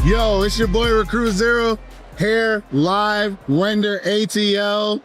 Yo, it's your boy Recruit Zero here, live, render ATL.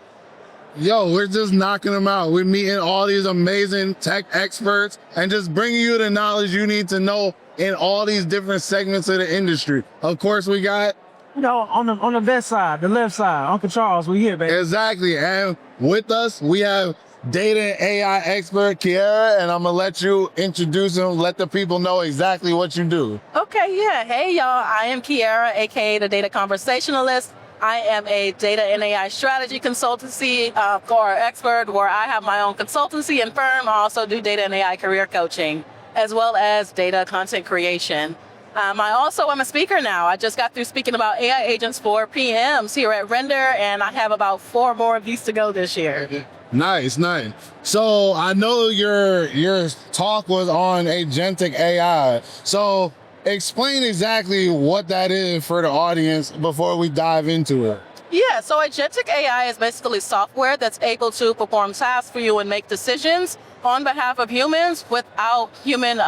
Yo, we're just knocking them out. We're meeting all these amazing tech experts and just bringing you the knowledge you need to know in all these different segments of the industry. Of course, we got, on the best side, the left side, Uncle Charles, we here, baby. exactly, and with us, we have data and AI expert Kierra, and I'm gonna let you introduce him, let the people know exactly what you do. Okay, yeah. Hey, y'all. I am Kierra, aka the Data Conversationalist. I am a data and AI strategy consultancy for expert, where I have my own consultancy and firm. I also do data and AI career coaching, as well as data content creation. I also am a speaker now. I just got through speaking about AI agents for PMs here at Render, and I have about 4 more of these to go this year. Nice, nice. So I know your talk was on Agentic AI. So explain exactly what that is for the audience before we dive into it. Yeah, so Agentic AI is basically software that's able to perform tasks for you and make decisions on behalf of humans without human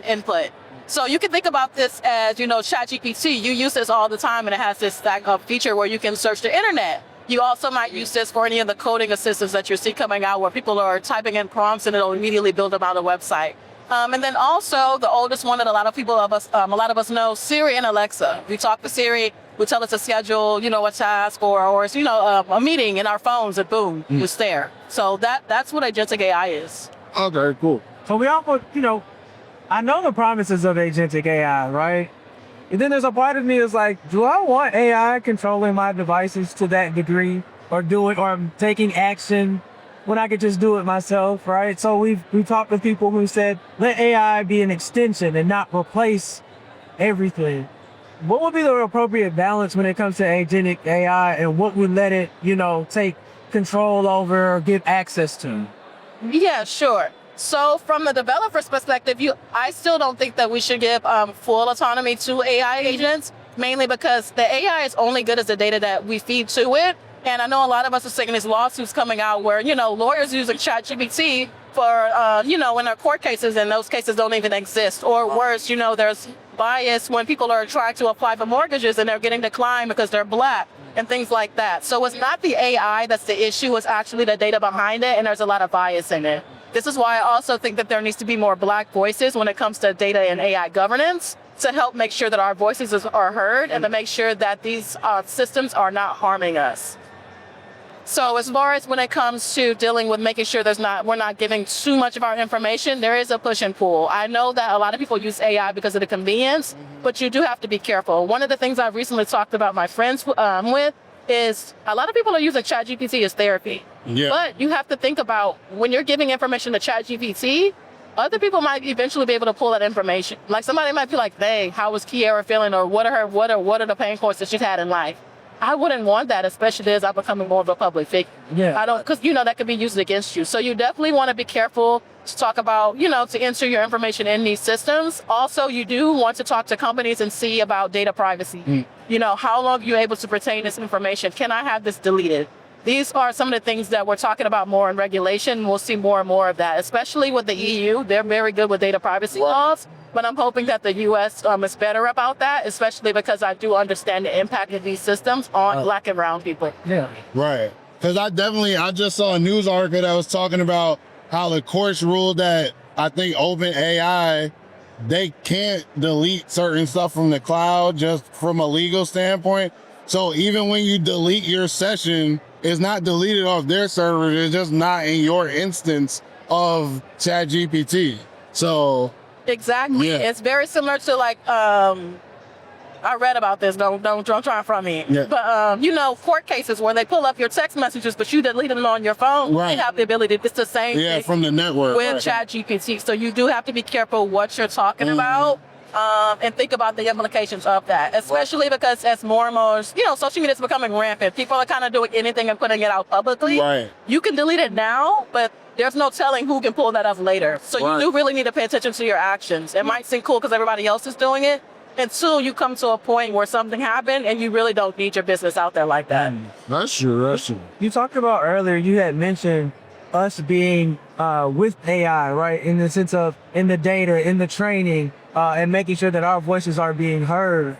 input. So you can think about this as, ChatGPT. You use this all the time, and it has this feature where you can search the internet. You also might use this for any of the coding assistants that you see coming out, where people are typing in prompts and it'll immediately build them out a website. And then also the oldest one that a lot of us know, Siri and Alexa. We talk to Siri, we tell it to schedule, a task or a meeting in our phones, and boom, it's there. So that's what Agentic AI is. Okay, cool. So we all, I know the promises of Agentic AI, right? And then there's a part of me that's like, do I want AI controlling my devices to that degree, or taking action when I could just do it myself, right? So we've talked to people who said, let AI be an extension and not replace everything. What would be the appropriate balance when it comes to Agentic AI, and what would let it, take control over or give access to? Yeah, sure. So from the developer's perspective, I still don't think that we should give full autonomy to AI agents, mainly because the AI is only good as the data that we feed to it. And I know a lot of us are seeing these lawsuits coming out where, lawyers using ChatGPT for, in their court cases, and those cases don't even exist. Or worse, there's bias when people are trying to apply for mortgages and they're getting declined because they're Black and things like that. So it's not the AI that's the issue, it's actually the data behind it, and there's a lot of bias in it. This is why I also think that there needs to be more Black voices when it comes to data and AI governance, to help make sure that our voices are heard and to make sure that these systems are not harming us. So as far as when it comes to dealing with making sure we're not giving too much of our information, there is a push and pull. I know that a lot of people use AI because of the convenience, but you do have to be careful. One of the things I've recently talked about my friends with is a lot of people are using ChatGPT as therapy. Yeah. But you have to think about, when you're giving information to ChatGPT, other people might eventually be able to pull that information. Like somebody might be like, hey, how was Kierra feeling? Or what are the pain points that she's had in life? I wouldn't want that, especially as I'm becoming more of a public figure. Yeah. Because that could be used against you. So you definitely want to be careful to talk about, to enter your information in these systems. Also, you do want to talk to companies and see about data privacy. How long are you able to retain this information? Can I have this deleted? These are some of the things that we're talking about more in regulation. We'll see more and more of that, especially with the EU. They're very good with data privacy laws, but I'm hoping that the US is better about that, especially because I do understand the impact of these systems on Black and brown people. Yeah. Right. Because I just saw a news article that was talking about how the courts ruled that, I think, OpenAI, they can't delete certain stuff from the cloud just from a legal standpoint. So even when you delete your session, it's not deleted off their server, it's just not in your instance of ChatGPT. So exactly. Yeah. It's very similar to I read about this, don't try it from me. Yeah. But court cases where they pull up your text messages, but you deleted them on your phone. Right. They have the ability, it's the same thing from the network. with Right. ChatGPT. So you do have to be careful what you're talking about. And think about the implications of that, especially because as more and more, social media is becoming rampant. People are kind of doing anything and putting it out publicly. Right. You can delete it now, but there's no telling who can pull that up later. So Right. you do really need to pay attention to your actions. It might seem cool because everybody else is doing it, until you come to a point where something happened and you really don't need your business out there like that. That's true, that's true. You talked about earlier, you had mentioned us being with AI, right? In the sense of in the data, in the training, and making sure that our voices are being heard.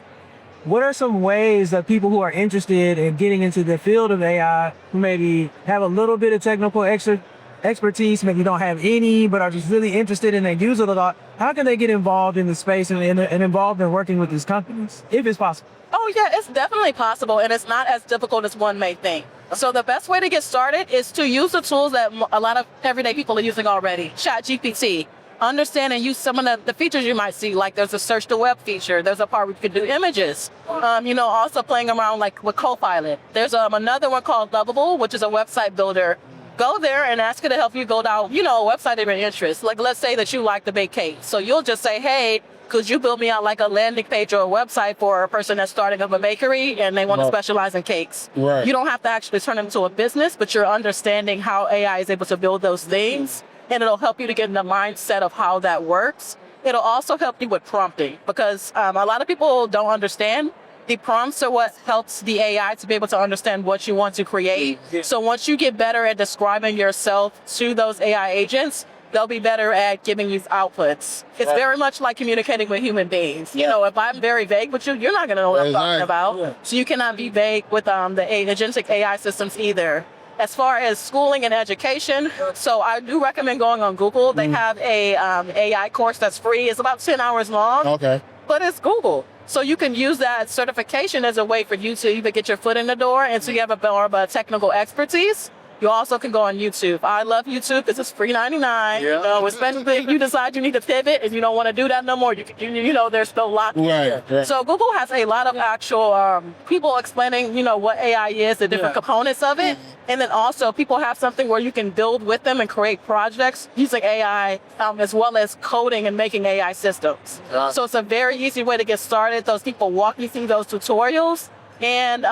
What are some ways that people who are interested in getting into the field of AI, who maybe have a little bit of technical expertise, maybe don't have any, but are just really interested and they use it a lot, how can they get involved in the space and involved in working with these companies, if it's possible? Oh yeah, it's definitely possible, and it's not as difficult as one may think. So the best way to get started is to use the tools that a lot of everyday people are using already. ChatGPT. Understand and use some of the features you might see, like there's a search the web feature. There's a part where you can do images. Also playing around like with Copilot. There's another one called Lovable, which is a website builder. Go there and ask it to help you go down, a website of your interest. Like let's say that you like to bake cakes. So you'll just say, hey, could you build me out like a landing page or a website for a person that's starting up a bakery and they want to specialize in cakes? Right. You don't have to actually turn it into a business, but you're understanding how AI is able to build those things. And it'll help you to get in the mindset of how that works. It'll also help you with prompting because a lot of people don't understand. The prompts are what helps the AI to be able to understand what you want to create. So once you get better at describing yourself to those AI agents, they'll be better at giving you outputs. It's very much like communicating with human beings. If I'm very vague with you, you're not going to know what I'm talking about. So you cannot be vague with the agentic AI systems either. As far as schooling and education, so I do recommend going on Google. They have a AI course that's free. It's about 10 hours long. Okay. But it's Google. So you can use that certification as a way for you to even get your foot in the door and so you have a more of a technical expertise. You also can go on YouTube. I love YouTube because it's free 99. Especially if you decide you need to pivot and you don't want to do that no more. There's no lock. Right. So Google has a lot of actual people explaining, what AI is, the different components of it. And then also people have something where you can build with them and create projects using AI as well as coding and making AI systems. So it's a very easy way to get started. Those people walk you through those tutorials. And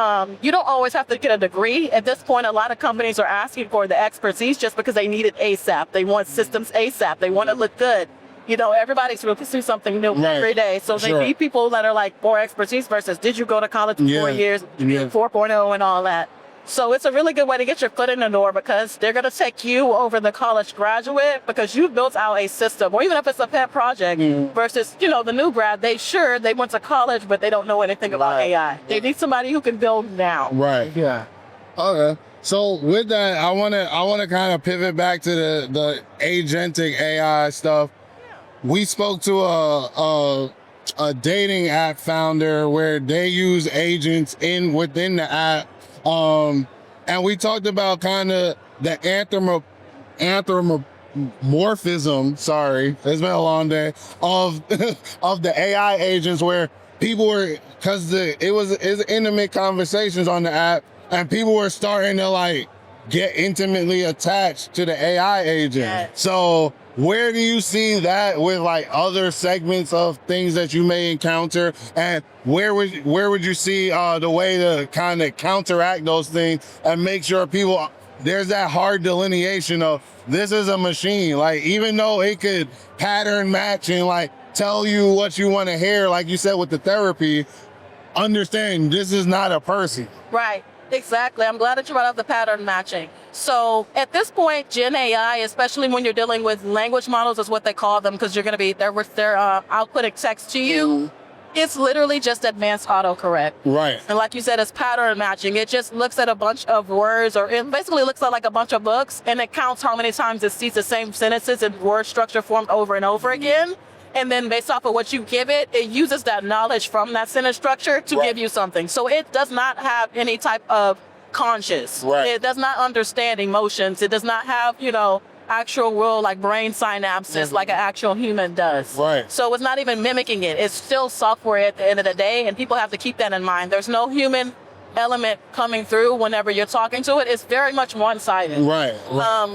you don't always have to get a degree. At this point, a lot of companies are asking for the expertise just because they need it ASAP. They want systems ASAP. They want to look good. Everybody's going to pursue something new every day. So they need people that are like more expertise versus did you go to college for 4 years, 4.0 and all that. So it's a really good way to get your foot in the door because they're going to take you over the college graduate because you've built out a system, or even if it's a pet project versus, the new grad, they went to college, but they don't know anything about AI. They need somebody who can build now. Right. Yeah. Okay. So with that, I want to kind of pivot back to the agentic AI stuff. We spoke to a dating app founder where they use agents within the app. And we talked about kind of the anthropomorphism, sorry, it's been a long day, of the AI agents where people were, because it's intimate conversations on the app and people were starting to like get intimately attached to the AI agent. Yes. So where do you see that with like other segments of things that you may encounter, and where would you see the way to kind of counteract those things and make sure people, there's that hard delineation of this is a machine, like even though it could pattern match and like tell you what you want to hear, like you said with the therapy, understand this is not a person. Right. Exactly. I'm glad that you brought up the pattern matching. So at this point, Gen AI, especially when you're dealing with language models, is what they call them because you're going to be they're outputting text to you. It's literally just advanced autocorrect. Right. And like you said, it's pattern matching. It just looks at a bunch of words, or it basically looks at like a bunch of books, and it counts how many times it sees the same sentences and word structure formed over and over again. And then based off of what you give it, it uses that knowledge from that sentence structure to give you something. So it does not have any type of conscious. Right. It does not understand emotions. It does not have, actual real like brain synapses like an actual human does. Right. So it's not even mimicking it. It's still software at the end of the day, and people have to keep that in mind. There's no human element coming through whenever you're talking to it. It's very much one-sided. Right.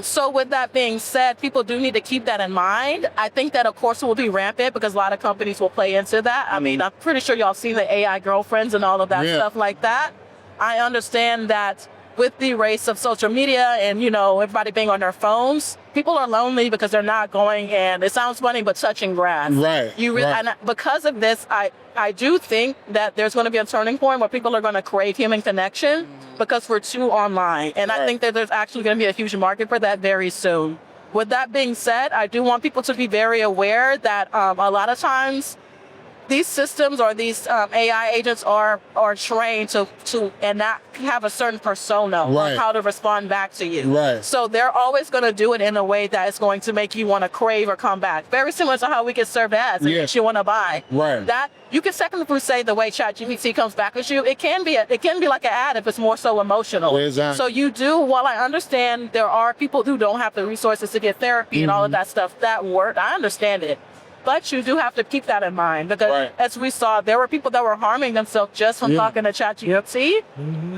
So with that being said, people do need to keep that in mind. I think that of course it will be rampant because a lot of companies will play into that. I mean, I'm pretty sure y'all seen the AI girlfriends and all of that stuff like that. I understand that with the race of social media and, everybody being on their phones, people are lonely because they're not going, and it sounds funny, but touching grass. Right. And because of this, I do think that there's going to be a turning point where people are going to crave human connection because we're too online. And I think that there's actually going to be a huge market for that very soon. With that being said, I do want people to be very aware that a lot of times these systems or these AI agents are trained to and not have a certain persona on how to respond back to you. Right. So they're always going to do it in a way that is going to make you want to crave or come back. Very similar to how we get served ads that makes you want to buy. Right. That you can technically say the way ChatGPT comes back at you, it can be like an ad if it's more so emotional. Exactly. So you do. While I understand there are people who don't have the resources to get therapy and all of that stuff, that work, I understand it. But you do have to keep that in mind because as we saw, there were people that were harming themselves just from talking to ChatGPT.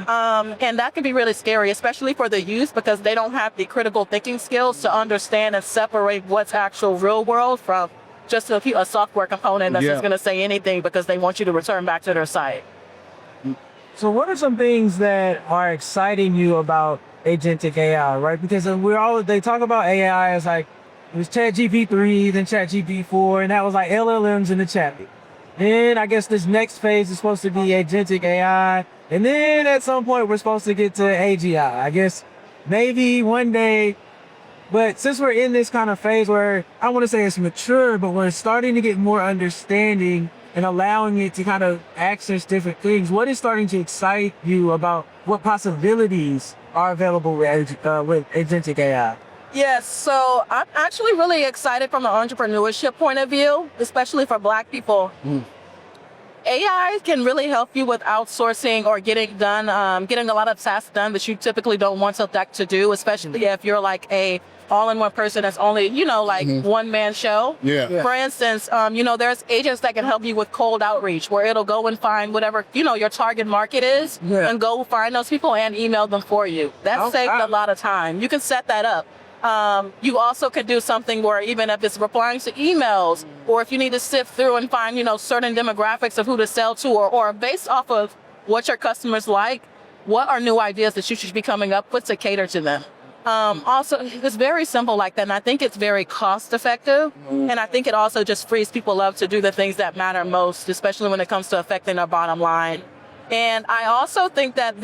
And that can be really scary, especially for the youth, because they don't have the critical thinking skills to understand and separate what's actual real world from just a software component that's just going to say anything because they want you to return back to their site. So what are some things that are exciting you about agentic AI, right? Because they talk about AI as like, it was ChatGPT 3, then ChatGPT 4, and that was like LLMs in the chat. Then I guess this next phase is supposed to be agentic AI, and then at some point we're supposed to get to AGI. I guess maybe one day, but since we're in this kind of phase where I want to say it's mature, but we're starting to get more understanding and allowing it to kind of access different things, what is starting to excite you about what possibilities are available with agentic AI? Yes, so I'm actually really excited from an entrepreneurship point of view, especially for Black people. AI can really help you with outsourcing or getting a lot of tasks done that you typically don't want to do, especially if you're like a all-in-one person that's only, one-man show. Yeah. For instance, there's agents that can help you with cold outreach, where it'll go and find whatever, your target market is, and go find those people and email them for you. That saved a lot of time. You can set that up. You also could do something where even if it's replying to emails, or if you need to sift through and find, certain demographics of who to sell to, or based off of what your customers like, what are new ideas that you should be coming up with to cater to them. Also, it's very simple like that, and I think it's very cost effective, and I think it also just frees people up to do the things that matter most, especially when it comes to affecting their bottom line. And I also think that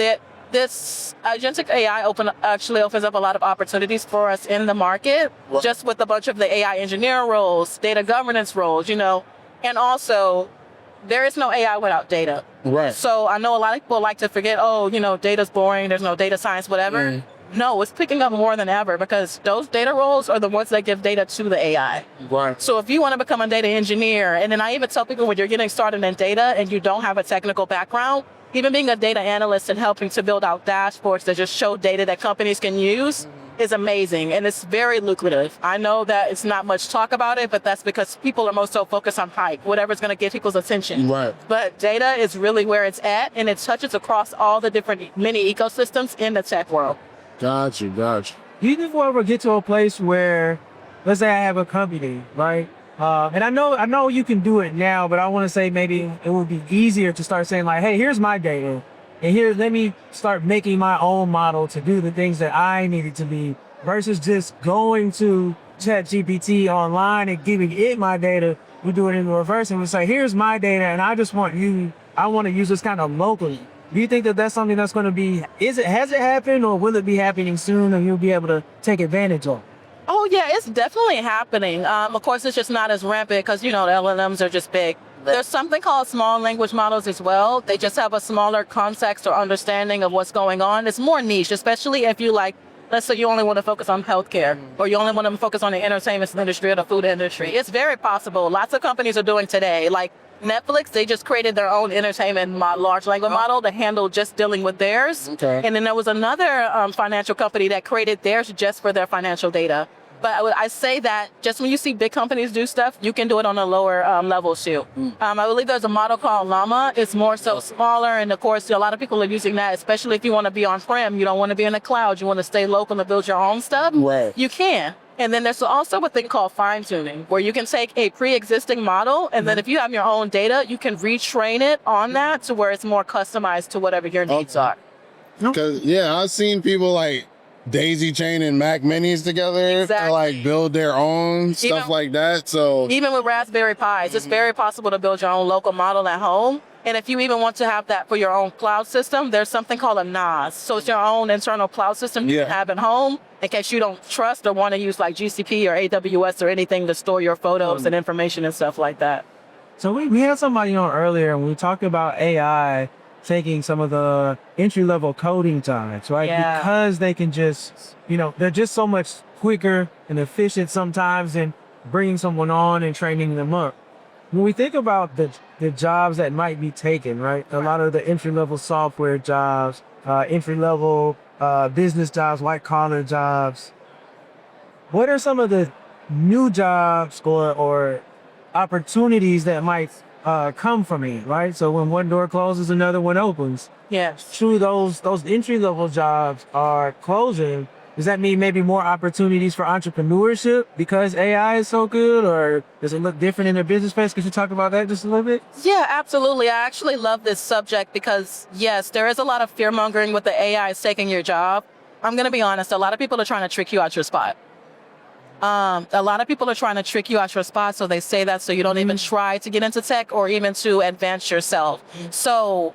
this agentic AI actually opens up a lot of opportunities for us in the market, just with a bunch of the AI engineer roles, data governance roles, and also there is no AI without data. Right. So I know a lot of people like to forget, data's boring, there's no data science, whatever. No, it's picking up more than ever because those data roles are the ones that give data to the AI. Right. So if you want to become a data engineer, and then I even tell people when you're getting started in data and you don't have a technical background, even being a data analyst and helping to build out dashboards that just show data that companies can use is amazing, and it's very lucrative. I know that it's not much talk about it, but that's because people are most so focused on hype, whatever's going to get people's attention. Right. But data is really where it's at, and it touches across all the different mini ecosystems in the tech world. Gotcha. Do you think we'll ever get to a place where, let's say I have a company, right? And I know you can do it now, but I want to say maybe it would be easier to start saying like, hey, here's my data, and let me start making my own model to do the things that I need it to be, versus just going to ChatGPT online and giving it my data. We do it in the reverse, and we say, here's my data, and I want to use this kind of locally. Do you think that that's something that's going to be, has it happened, or will it be happening soon and you'll be able to take advantage of? Oh yeah, it's definitely happening. Of course, it's just not as rampant because, the LLMs are just big. There's something called small language models as well. They just have a smaller context or understanding of what's going on. It's more niche, especially if you let's say you only want to focus on healthcare, or you only want to focus on the entertainment industry or the food industry. It's very possible. Lots of companies are doing today. Like Netflix, they just created their own entertainment large language model to handle just dealing with theirs. Okay. And then there was another financial company that created theirs just for their financial data. But I say that just when you see big companies do stuff, you can do it on a lower level too. I believe there's a model called Llama. It's more so smaller, and of course, a lot of people are using that, especially if you want to be on-prem. You don't want to be in the cloud. You want to stay local and build your own stuff. Right. You can. And then there's also a thing called fine-tuning, where you can take a pre-existing model, and then if you have your own data, you can retrain it on that to where it's more customized to whatever your needs are. Because, I've seen people daisy chain and Mac minis together to build their own stuff like that. So even with Raspberry Pis, it's very possible to build your own local model at home. And if you even want to have that for your own cloud system, there's something called a NAS. So it's your own internal cloud system you can have at home in case you don't trust or want to use GCP or AWS or anything to store your photos and information and stuff like that. So we had somebody on earlier and we talked about AI taking some of the entry-level coding times, right? Yeah. Because they can just, they're just so much quicker and efficient sometimes in bringing someone on and training them up. When we think about the jobs that might be taken, right? A lot of the entry-level software jobs, entry-level business jobs, white-collar jobs. What are some of the new jobs or opportunities that might come from it, right? So when one door closes, another one opens. Yes. True, those entry-level jobs are closing. Does that mean maybe more opportunities for entrepreneurship because AI is so good, or does it look different in their business space? Could you talk about that just a little bit? Yeah, absolutely. I actually love this subject because, yes, there is a lot of fear mongering with the AI is taking your job. I'm going to be honest. A lot of people are trying to trick you out your spot. A lot of people are trying to trick you out your spot. So they say that so you don't even try to get into tech or even to advance yourself. So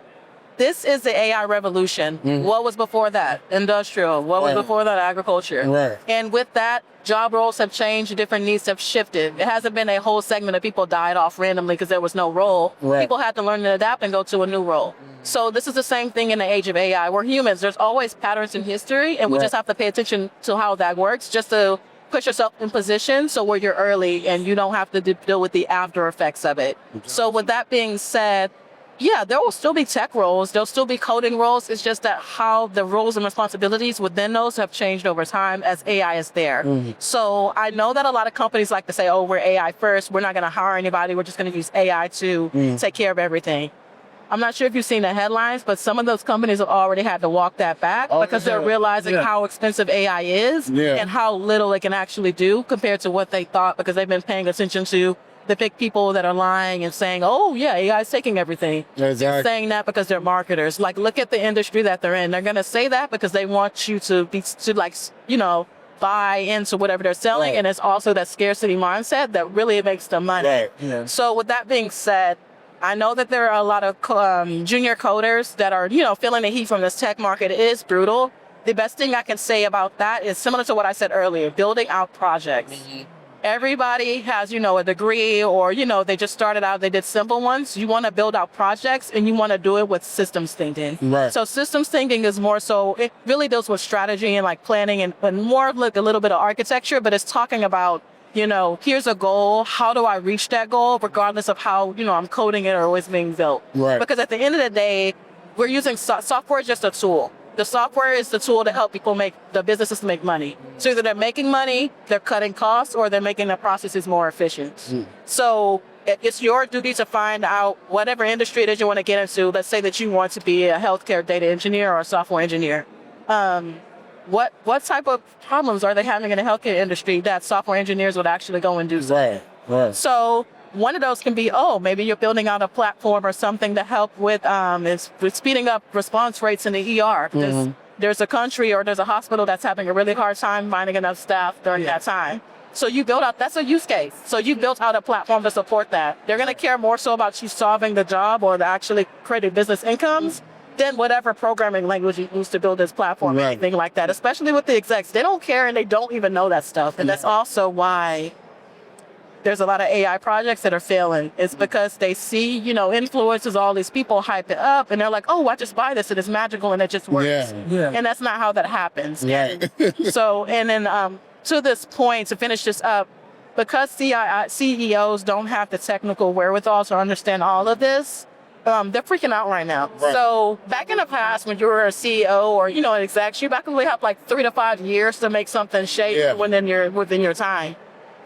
this is the AI revolution. What was before that? Industrial. What was before that? Agriculture. Right. And with that, job roles have changed. Different needs have shifted. It hasn't been a whole segment of people died off randomly because there was no role. Right. People had to learn to adapt and go to a new role. So this is the same thing in the age of AI. We're humans. There's always patterns in history, and we just have to pay attention to how that works just to put yourself in position so where you're early and you don't have to deal with the after effects of it. So with that being said, yeah, there will still be tech roles. There'll still be coding roles. It's just that how the roles and responsibilities within those have changed over time as AI is there. So I know that a lot of companies like to say, oh, we're AI first. We're not going to hire anybody. We're just going to use AI to take care of everything. I'm not sure if you've seen the headlines, but some of those companies have already had to walk that back because they're realizing how expensive AI is and how little it can actually do compared to what they thought, because they've been paying attention to the big people that are lying and saying, oh, yeah, AI is taking everything. They're saying that because they're marketers. Like, look at the industry that they're in. They're going to say that because they want you to buy into whatever they're selling. And it's also that scarcity mindset that really makes them money. So with that being said, I know that there are a lot of junior coders that are, feeling the heat from this tech market. It is brutal. The best thing I can say about that is similar to what I said earlier, building out projects. Everybody has, a degree or, they just started out, they did simple ones. You want to build out projects and you want to do it with systems thinking. So systems thinking is more so, it really deals with strategy and like planning and more like a little bit of architecture, but it's talking about, here's a goal. How do I reach that goal, regardless of how, I'm coding it or it's being built? Because at the end of the day, we're using software is just a tool. The software is the tool to help people the businesses make money. So either they're making money, they're cutting costs, or they're making the processes more efficient. So it's your duty to find out whatever industry it is you want to get into. Let's say that you want to be a healthcare data engineer or a software engineer. What type of problems are they having in the healthcare industry that software engineers would actually go and do something? So one of those can be, maybe you're building out a platform or something to help with speeding up response rates in the ER. There's a country or there's a hospital that's having a really hard time finding enough staff during that time. So you build out, that's a use case. So you built out a platform to support that. They're going to care more so about you solving the job or actually creating business incomes than whatever programming language you use to build this platform, anything like that, especially with the execs. They don't care and they don't even know that stuff. And that's also why there's a lot of AI projects that are failing. It's because they see, influencers, all these people hype it up and they're like, oh, I just buy this and it's magical and it just works. And that's not how that happens. So, and then to this point, to finish this up, because CEOs don't have the technical wherewithal to understand all of this, they're freaking out right now. So back in the past, when you were a CEO or, an exec, you actually have like 3 to 5 years to make something shape within your time.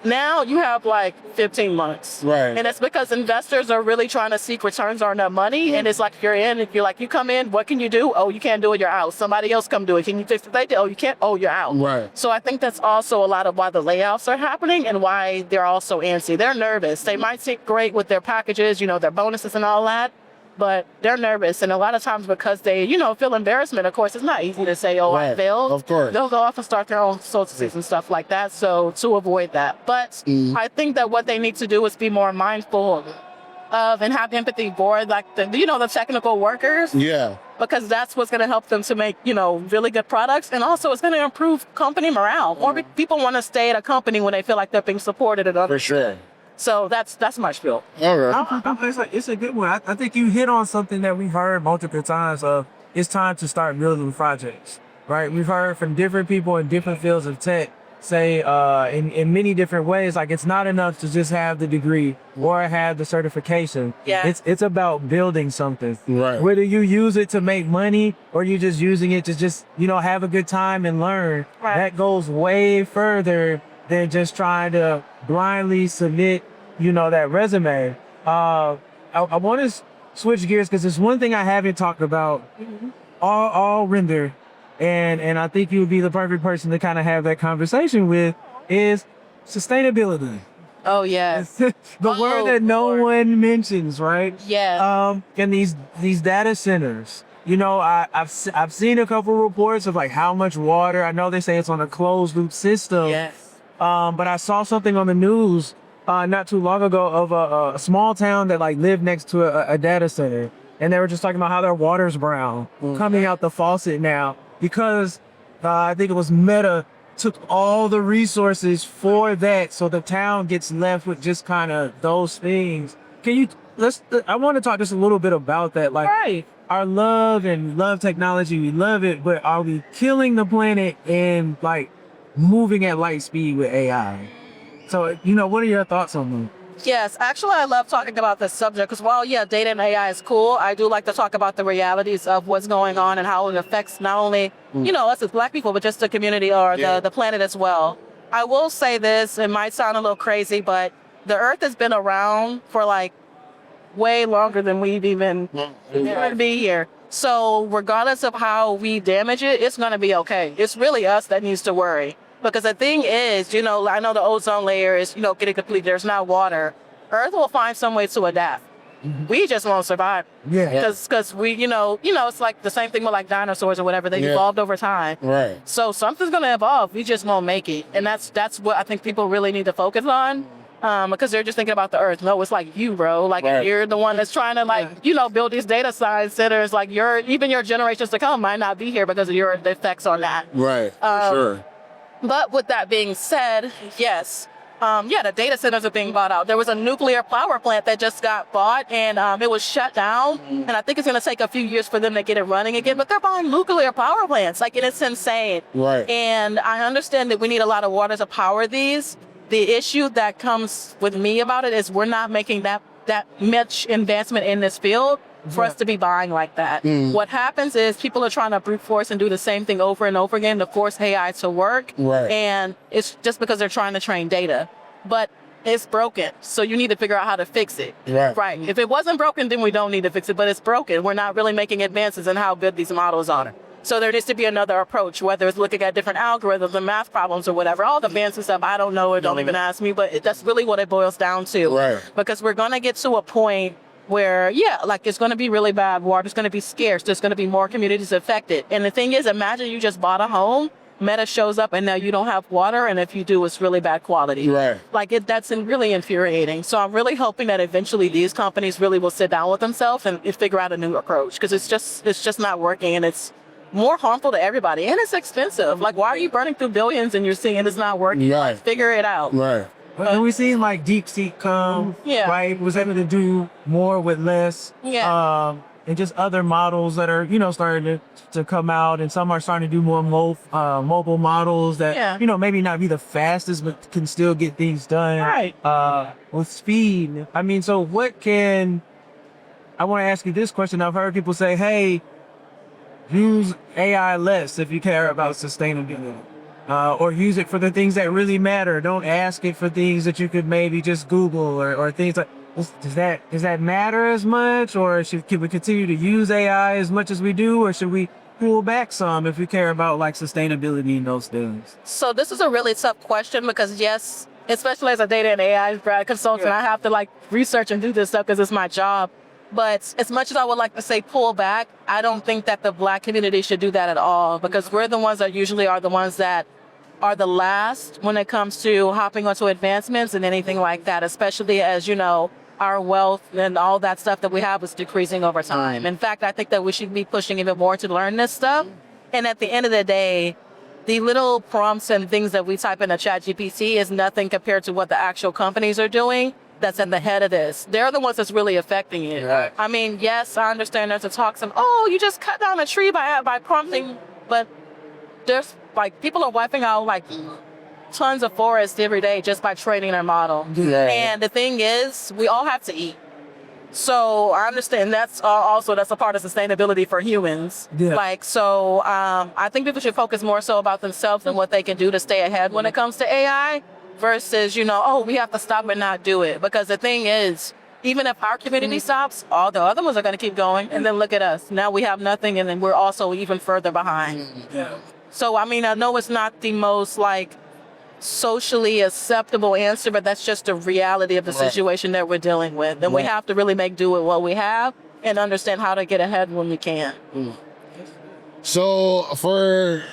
Now you have like 15 months. And it's because investors are really trying to seek returns on their money. And it's like, you're in, if you're like, you come in, what can you do? Oh, you can't do it, you're out. Somebody else come do it. Can you fix what they did? Oh, you can't. Oh, you're out. So I think that's also a lot of why the layoffs are happening and why they're also antsy. They're nervous. They might seem great with their packages, their bonuses and all that, but they're nervous. And a lot of times because they, feel embarrassment, of course, it's not easy to say, oh, I failed. Of course. They'll go off and start their own consultancies and stuff like that. So to avoid that. But I think that what they need to do is be more mindful of and have empathy for like the technical workers. Because that's what's going to help them to make, really good products. And also it's going to improve company morale. More people want to stay at a company when they feel like they're being supported and understood. So that's my spiel. Okay. It's a good one. I think you hit on something that we've heard multiple times of it's time to start building projects, right? We've heard from different people in different fields of tech say in many different ways, like it's not enough to just have the degree or have the certification. Yeah. It's about building something. Right. Whether you use it to make money or you're just using it to just, have a good time and learn, Right. that goes way further than just trying to blindly submit, that resume. I want to switch gears because there's one thing I haven't talked about all render. And I think you would be the perfect person to kind of have that conversation with is sustainability. Oh yes. The word that no one mentions, right? Yeah. And these data centers, I've seen a couple reports of like how much water. I know they say it's on a closed loop system. Yes. But I saw something on the news not too long ago of a small town that like lived next to a data center, and they were just talking about how their water's brown coming out the faucet now because I think it was Meta took all the resources for that, so the town gets left with just kind of those things. I want to talk just a little bit about that, like Right. our love technology, we love it, but are we killing the planet and like moving at light speed with AI? So, what are your thoughts on that? Yes, actually, I love talking about this subject because while, data and AI is cool, I do like to talk about the realities of what's going on and how it affects not only, us as Black people, but just the community or the planet as well. I will say this, it might sound a little crazy, but the Earth has been around for like way longer than we've even to be here. So regardless of how we damage it, it's going to be okay. It's really us that needs to worry. Because the thing is, I know the ozone layer is, getting depleted. There's not water. Earth will find some way to adapt. We just won't survive. Yeah. Because we, it's like the same thing with like dinosaurs or whatever. They evolved over time. Right. So something's going to evolve. We just won't make it. And that's what I think people really need to focus on. Because they're just thinking about the Earth. No, it's like you, bro. Like you're the one that's trying to build these data science centers. Like even your generations to come might not be here because of your effects on that. Right. For sure. But with that being said, yes. The data centers are being bought out. There was a nuclear power plant that just got bought and it was shut down. And I think it's going to take a few years for them to get it running again. But they're buying nuclear power plants. Like, it's insane. Right. And I understand that we need a lot of water to power these. The issue that comes with me about it is we're not making that much advancement in this field for us to be buying like that. What happens is people are trying to brute force and do the same thing over and over again to force AI to work. Right. And it's just because they're trying to train data. But it's broken. So you need to figure out how to fix it. Right. If it wasn't broken, then we don't need to fix it. But it's broken. We're not really making advances in how good these models are. So there needs to be another approach, whether it's looking at different algorithms and math problems or whatever. All the fancy stuff, I don't know or don't even ask me. But that's really what it boils down to. Right. Because we're going to get to a point where, it's going to be really bad. Water's going to be scarce. There's going to be more communities affected. And the thing is, imagine you just bought a home, Meta shows up, and now you don't have water. And if you do, it's really bad quality. Right. That's really infuriating. So I'm really hoping that eventually these companies really will sit down with themselves and figure out a new approach. Because it's just not working, and it's more harmful to everybody. And it's expensive. Like, why are you burning through billions and you're seeing it's not working? Right. Figure it out. Right. And we've seen like DeepSeek come, right? Was able to do more with less. Yeah. And just other models that are, starting to come out, and some are starting to do more mobile models that, maybe not be the fastest, but can still get things done. Right. With speed. I mean, so I want to ask you this question. I've heard people say, hey, use AI less if you care about sustainability. Or use it for the things that really matter. Don't ask it for things that you could maybe just Google or things like. Does that matter as much, or can we continue to use AI as much as we do, or should we pull back some if we care about like sustainability and those things? So this is a really tough question because yes, especially as a data and AI grad consultant, I have to research and do this stuff because it's my job. But as much as I would like to say pull back, I don't think that the Black community should do that at all, because we're the ones that usually are the ones that are the last when it comes to hopping onto advancements and anything like that, especially as our wealth and all that stuff that we have is decreasing over time. In fact, I think that we should be pushing even more to learn this stuff. And at the end of the day, the little prompts and things that we type in a chat GPT is nothing compared to what the actual companies are doing. that's at the head of this. They're the ones that's really affecting it. Right. I mean, yes, I understand there's a talk some, oh, you just cut down a tree by prompting, but there's like people are wiping out like tons of forests every day just by training their model. Yeah. And the thing is, we all have to eat. So I understand that's also that's a part of sustainability for humans. Yeah. Like, so I think people should focus more so about themselves and what they can do to stay ahead when it comes to AI versus, you know, oh, we have to stop and not do it. Because the thing is, even if our community stops, all the other ones are going to keep going. And then look at us. Now we have nothing, and then we're also even further behind. Yeah. So, I mean, I know it's not the most, like, socially acceptable answer, but that's just the reality of the situation that we're dealing with. And we have to really make do with what we have and understand how to get ahead when we can. So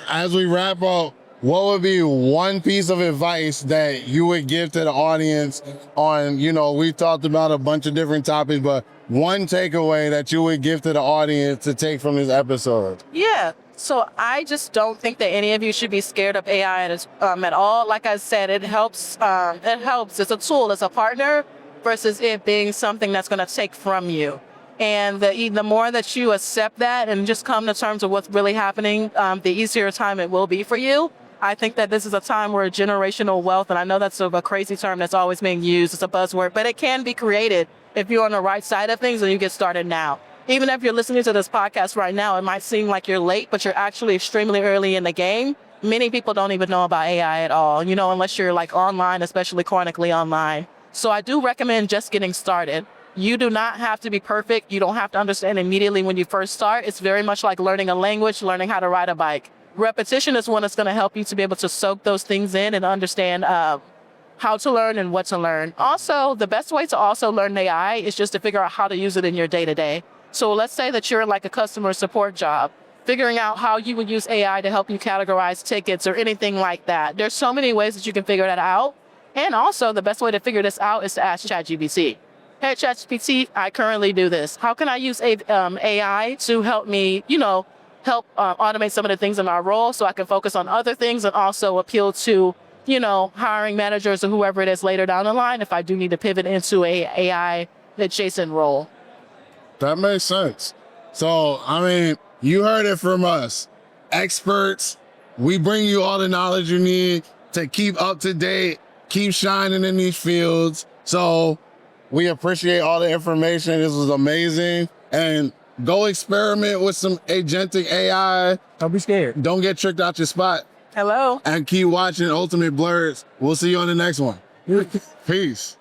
as we wrap up, what would be one piece of advice that you would give to the audience on, you know, we talked about a bunch of different topics, but one takeaway that you would give to the audience to take from this episode? Yeah. So I just don't think that any of you should be scared of AI at all. Like I said, it helps. It helps. It's a tool. It's a partner versus it being something that's going to take from you. And the more that you accept that and just come to terms with what's really happening, the easier time it will be for you. I think that this is a time where generational wealth, and I know that's sort of a crazy term that's always being used, it's a buzzword, but it can be created if you're on the right side of things and you get started now. Even if you're listening to this podcast right now, it might seem like you're late, but you're actually extremely early in the game. Many people don't even know about AI at all, you know, unless you're like online, especially chronically online. So I do recommend just getting started. You do not have to be perfect. You don't have to understand immediately when you first start. It's very much like learning a language, learning how to ride a bike. Repetition is one that's going to help you to be able to soak those things in and understand how to learn and what to learn. Also, the best way to also learn AI is just to figure out how to use it in your day-to-day. So let's say that you're like a customer support job, figuring out how you would use AI to help you categorize tickets or anything like that. There's so many ways that you can figure that out. And also, the best way to figure this out is to ask ChatGPT. Hey, ChatGPT, I currently do this. How can I use AI to help me, you know, help automate some of the things in my role so I can focus on other things and also appeal to, you know, hiring managers or whoever it is later down the line if I do need to pivot into a AI adjacent role. That makes sense. So, I mean, you heard it from us. Experts, we bring you all the knowledge you need to keep up to date, keep shining in these fields. So we appreciate all the information. This was amazing. And go experiment with some agentic AI. Don't be scared. Don't get tricked out your spot. Hello. And keep watching Ultimate Blerds. We'll see you on the next one. Peace.